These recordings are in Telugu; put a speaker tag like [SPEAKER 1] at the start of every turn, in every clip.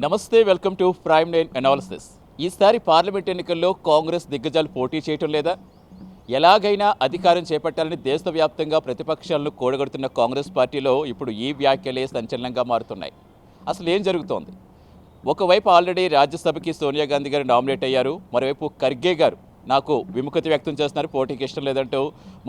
[SPEAKER 1] నమస్తే, welcome to prime nine analysis. ఈసారి పార్లమెంట్ ఎన్నికల్లో కాంగ్రెస్ దిగ్గజాలు పోటీ చేయటం లేదా? ఎలాగైనా అధికారం చేపట్టాలని దేశవ్యాప్తంగా ప్రతిపక్షాలను కూడగడుతున్న కాంగ్రెస్ పార్టీలో ఇప్పుడు ఈ వ్యాఖ్యలే సంచలనంగా మారుతున్నాయి. అసలు ఏం జరుగుతోంది? ఒకవైపు ఆల్రెడీ రాజ్యసభకి సోనియా గాంధీ గారు నామినేట్ అయ్యారు. మరోవైపు ఖర్గే గారు నాకు విముఖత వ్యక్తం చేస్తున్నారు, పోటీకి ఇష్టం లేదంటూ.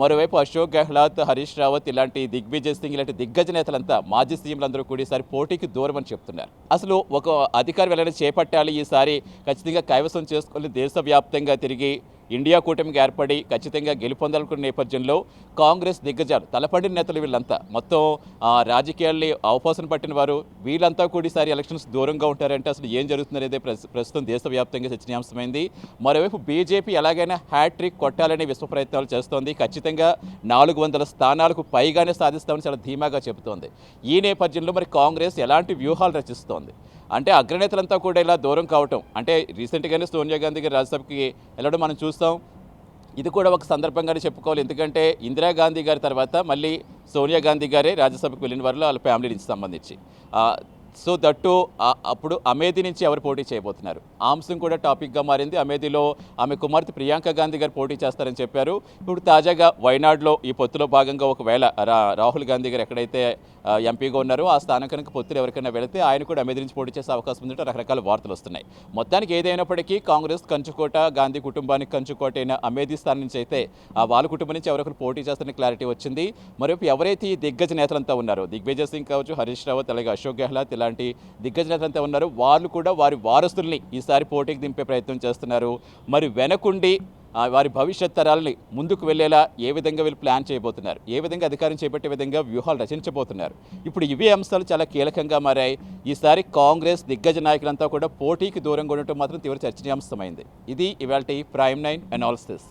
[SPEAKER 1] మరోవైపు అశోక్ గెహ్లాత్, హరీష్ రావత్ ఇలాంటి దిగ్విజయ్ సింగ్ ఇలాంటి దిగ్గజ నేతలంతా మాజీ సీఎంలందరూ కూడా ఈసారి పోటీకి దూరం అని చెప్తున్నారు. అసలు ఒక అధికారం ఎలా చేపట్టాలి, ఈసారి ఖచ్చితంగా కైవసం చేసుకొని దేశవ్యాప్తంగా తిరిగి ఇండియా కూటమికి ఏర్పడి ఖచ్చితంగా గెలుపొందాలనుకున్న నేపథ్యంలో కాంగ్రెస్ దిగ్గజాలు తలపడిన నేతలు వీళ్ళంతా మొత్తం రాజకీయాల్ని అవపోసన పట్టిన వారు వీళ్ళంతా కూడా ఈసారి ఎలక్షన్స్ దూరంగా ఉంటారంటే అసలు ఏం జరుగుతుందనేది ప్రస్తుతం దేశవ్యాప్తంగా చర్చనీయాంశమైంది. మరోవైపు బీజేపీ ఎలాగైనా హ్యాట్రిక్ కొట్టాలనే విశ్వ ప్రయత్నాలు చేస్తోంది. ఖచ్చితంగా 400 స్థానాలకు పైగానే సాధిస్తామని చాలా ధీమాగా చెబుతోంది. ఈ నేపథ్యంలో మరి కాంగ్రెస్ ఎలాంటి వ్యూహాలు రచిస్తోంది? అంటే అగ్రనేతలంతా కూడా ఇలా దూరం కావటం, అంటే రీసెంట్గానే సోనియా గాంధీ గారు రాజ్యసభకి వెళ్ళడం మనం చూస్తాం. ఇది కూడా ఒక సందర్భంగానే చెప్పుకోవాలి. ఎందుకంటే ఇందిరాగాంధీ గారి తర్వాత మళ్ళీ సోనియా గాంధీ గారే రాజ్యసభకు వెళ్ళిన వారిలో వాళ్ళ ఫ్యామిలీ నుంచి సంబంధించి. సో దట్టు అప్పుడు అమేధీ నుంచి ఎవరు పోటీ చేయబోతున్నారు, ఆ అంశం కూడా టాపిక్గా మారింది. అమేధీలో ఆమె కుమార్తె ప్రియాంక గాంధీ గారు పోటీ చేస్తారని చెప్పారు. ఇప్పుడు తాజాగా వయనాడులో ఈ పొత్తులో భాగంగా ఒకవేళ రాహుల్ గాంధీ గారు ఎక్కడైతే ఎంపీగా ఉన్నారో ఆ స్థానం కనుక పొత్తులు ఎవరికైనా వెళితే ఆయన కూడా అమేధీ నుంచి పోటీ చేసే అవకాశం ఉందంటే రకరకాల వార్తలు వస్తున్నాయి. మొత్తానికి ఏదైనప్పటికీ కాంగ్రెస్ కంచుకోట, గాంధీ కుటుంబానికి కంచుకోట అయిన అమేధీ స్థానం నుంచి అయితే వాళ్ళ కుటుంబం నుంచి ఎవరొకరు పోటీ చేస్తారని క్లారిటీ వచ్చింది. మరోవైపు ఎవరైతే ఈ దిగ్గజ నేతలంతా ఉన్నారో, దిగ్విజయ్ సింగ్ కావచ్చు, హరీష్ రావత్, అలాగే అశోక్ గెహ్లాత్ ఇలాంటి దిగ్గజ నేతలంతా ఉన్నారు, వాళ్ళు కూడా వారి వారసుల్ని ఈసారి పోటీకి దింపే ప్రయత్నం చేస్తున్నారు. మరి వెనకుండి వారి భవిష్యత్ తరాలని ముందుకు వెళ్ళేలా ఏ విధంగా వీళ్ళు ప్లాన్ చేయబోతున్నారు, ఏ విధంగా అధికారం చేపట్టే విధంగా వ్యూహాలు రచించబోతున్నారు, ఇప్పుడు ఇవే అంశాలు చాలా కీలకంగా మారాయి. ఈసారి కాంగ్రెస్ దిగ్గజ నాయకులంతా కూడా పోటీకి దూరంగా ఉండటం మాత్రం తీవ్ర చర్చనీయాంశమైంది. ఇది ఇవాల్టి ప్రైమ్ నైన్ అనాలిసిస్.